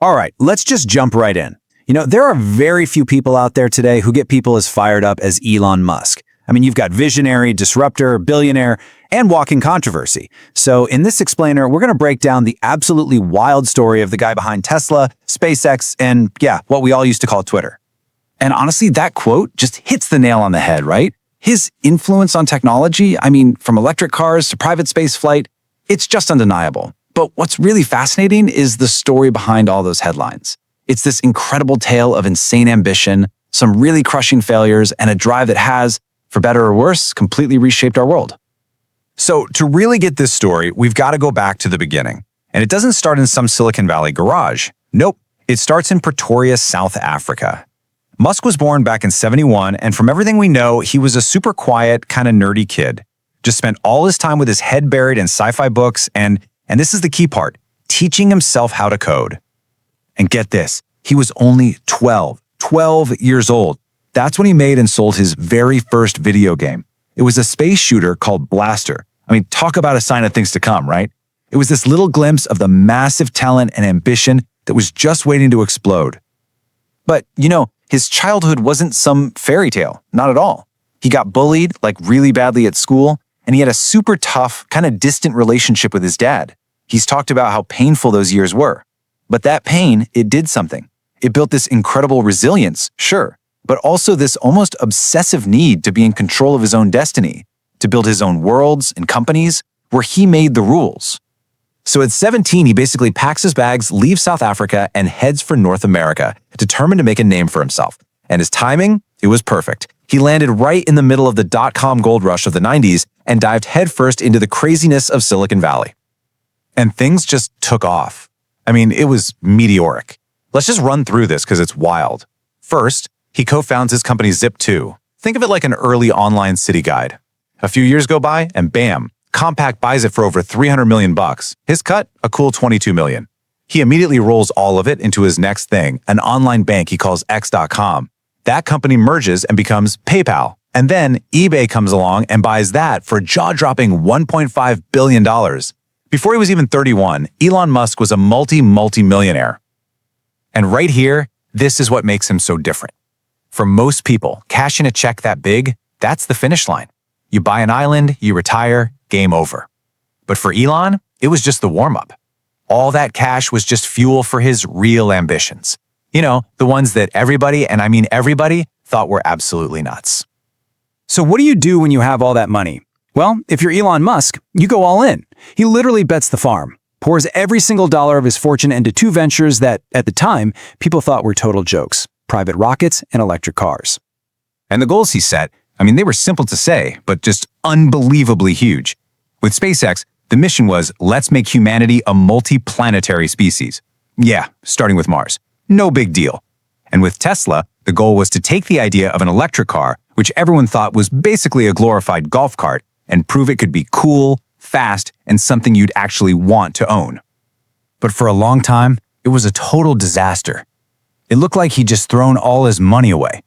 All right, let's just jump right in. There are very few people out there today who get people as fired up as Elon Musk. I mean, you've got visionary, disruptor, billionaire, and walking controversy. So in this explainer, we're going to break down the absolutely wild story of the guy behind Tesla, SpaceX, and what we all used to call Twitter. And honestly, that quote just hits the nail on the head, right? His influence on technology, from electric cars to private space flight, it's just undeniable. But what's really fascinating is the story behind all those headlines. It's this incredible tale of insane ambition, some really crushing failures, and a drive that has, for better or worse, completely reshaped our world. So to really get this story, we've got to go back to the beginning. And it doesn't start in some Silicon Valley garage. Nope, it starts in Pretoria, South Africa. Musk was born back in '71, and from everything we know, he was a super quiet, kind of nerdy kid. Just spent all his time with his head buried in sci-fi books and this is the key part, teaching himself how to code. And get this, he was only 12 years old. That's when he made and sold his very first video game. It was a space shooter called Blaster. Talk about a sign of things to come, right? It was this little glimpse of the massive talent and ambition that was just waiting to explode. But, his childhood wasn't some fairy tale, not at all. He got bullied, really badly at school, and he had a super tough, kind of distant relationship with his dad. He's talked about how painful those years were. But that pain, it did something. It built this incredible resilience, sure, but also this almost obsessive need to be in control of his own destiny, to build his own worlds and companies where he made the rules. So at 17, he basically packs his bags, leaves South Africa, and heads for North America, determined to make a name for himself. And his timing, it was perfect. He landed right in the middle of the dot-com gold rush of the 90s and dived headfirst into the craziness of Silicon Valley. And things just took off. It was meteoric. Let's just run through this because it's wild. First, he co-founds his company Zip2. Think of it like an early online city guide. A few years go by and bam, Compaq buys it for over $300 million. His cut, a cool $22 million. He immediately rolls all of it into his next thing, an online bank he calls X.com. That company merges and becomes PayPal. And then eBay comes along and buys that for a jaw-dropping $1.5 billion. Before he was even 31, Elon Musk was a multi-millionaire. And right here, this is what makes him so different. For most people, cashing a check that big, that's the finish line. You buy an island, you retire, game over. But for Elon, it was just the warm-up. All that cash was just fuel for his real ambitions. The ones that everybody, and I mean everybody, thought were absolutely nuts. So what do you do when you have all that money? Well, if you're Elon Musk, you go all in. He literally bets the farm, pours every single dollar of his fortune into two ventures that, at the time, people thought were total jokes: private rockets and electric cars. And the goals he set, they were simple to say, but just unbelievably huge. With SpaceX, the mission was, let's make humanity a multi-planetary species. Yeah, starting with Mars. No big deal. And with Tesla, the goal was to take the idea of an electric car, which everyone thought was basically a glorified golf cart, and prove it could be cool, fast, and something you'd actually want to own. But for a long time, it was a total disaster. It looked like he'd just thrown all his money away.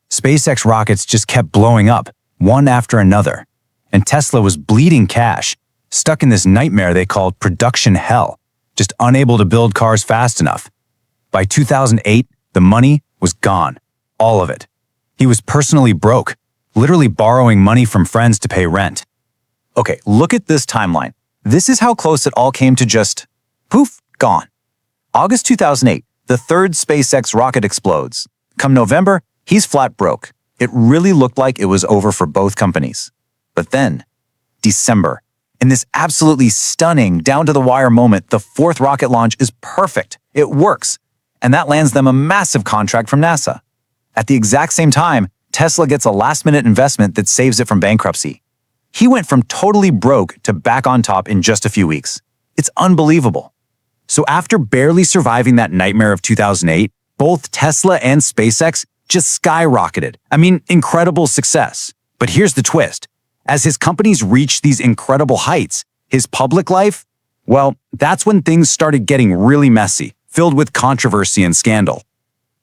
SpaceX rockets just kept blowing up, one after another. And Tesla was bleeding cash, stuck in this nightmare they called production hell, just unable to build cars fast enough. By 2008, the money was gone. All of it. He was personally broke, literally borrowing money from friends to pay rent. Okay, look at this timeline. This is how close it all came to just, poof, gone. August 2008, the third SpaceX rocket explodes. Come November, he's flat broke. It really looked like it was over for both companies. But then, December, in this absolutely stunning, down-to-the-wire moment, the fourth rocket launch is perfect. It works. And that lands them a massive contract from NASA. At the exact same time, Tesla gets a last-minute investment that saves it from bankruptcy. He went from totally broke to back on top in just a few weeks. It's unbelievable. So after barely surviving that nightmare of 2008, both Tesla and SpaceX just skyrocketed. Incredible success. But here's the twist. As his companies reached these incredible heights, his public life, well, that's when things started getting really messy, filled with controversy and scandal.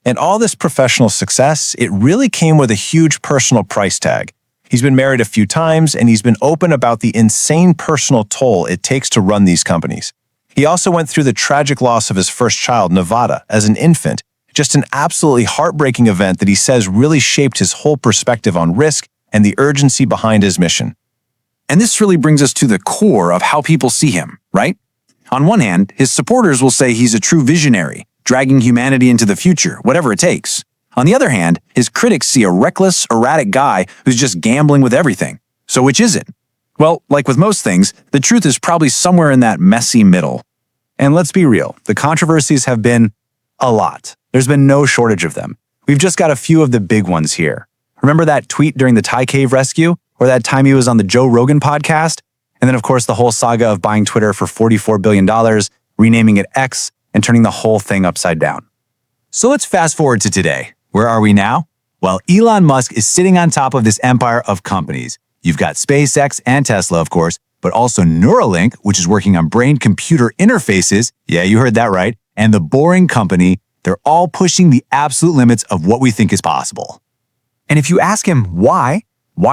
And all this professional success, it really came with a huge personal price tag. He's been married a few times, and he's been open about the insane personal toll it takes to run these companies. He also went through the tragic loss of his first child, Nevada, as an infant, just an absolutely heartbreaking event that he says really shaped his whole perspective on risk and the urgency behind his mission. And this really brings us to the core of how people see him, right? On one hand, his supporters will say he's a true visionary, dragging humanity into the future, whatever it takes. On the other hand, his critics see a reckless, erratic guy who's just gambling with everything. So which is it? Well, like with most things, the truth is probably somewhere in that messy middle. And let's be real, the controversies have been a lot. There's been no shortage of them. We've just got a few of the big ones here. Remember that tweet during the Thai cave rescue? Or that time he was on the Joe Rogan podcast? And then, of course, the whole saga of buying Twitter for $44 billion, renaming it X, and turning the whole thing upside down. So let's fast forward to today. Where are we now? Well, Elon Musk is sitting on top of this empire of companies. You've got SpaceX and Tesla, of course, but also Neuralink, which is working on brain-computer interfaces. Yeah, you heard that right. And The Boring Company. They're all pushing the absolute limits of what we think is possible. And if you ask him why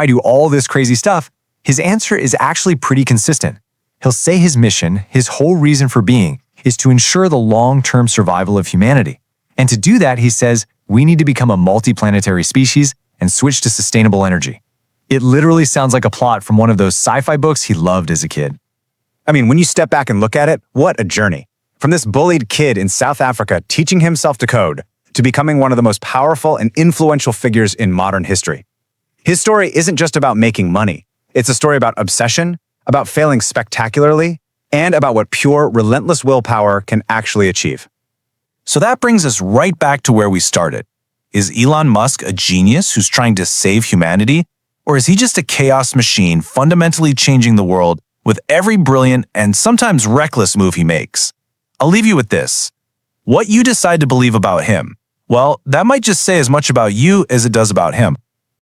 do all this crazy stuff, his answer is actually pretty consistent. He'll say his mission, his whole reason for being, is to ensure the long-term survival of humanity. And to do that, he says, we need to become a multi-planetary species and switch to sustainable energy. It literally sounds like a plot from one of those sci-fi books he loved as a kid. I mean, when you step back and look at it, what a journey. From this bullied kid in South Africa teaching himself to code to becoming one of the most powerful and influential figures in modern history. His story isn't just about making money. It's a story about obsession, about failing spectacularly, and about what pure, relentless willpower can actually achieve. So that brings us right back to where we started. Is Elon Musk a genius who's trying to save humanity? Or is he just a chaos machine fundamentally changing the world with every brilliant and sometimes reckless move he makes? I'll leave you with this. What you decide to believe about him, well, that might just say as much about you as it does about him.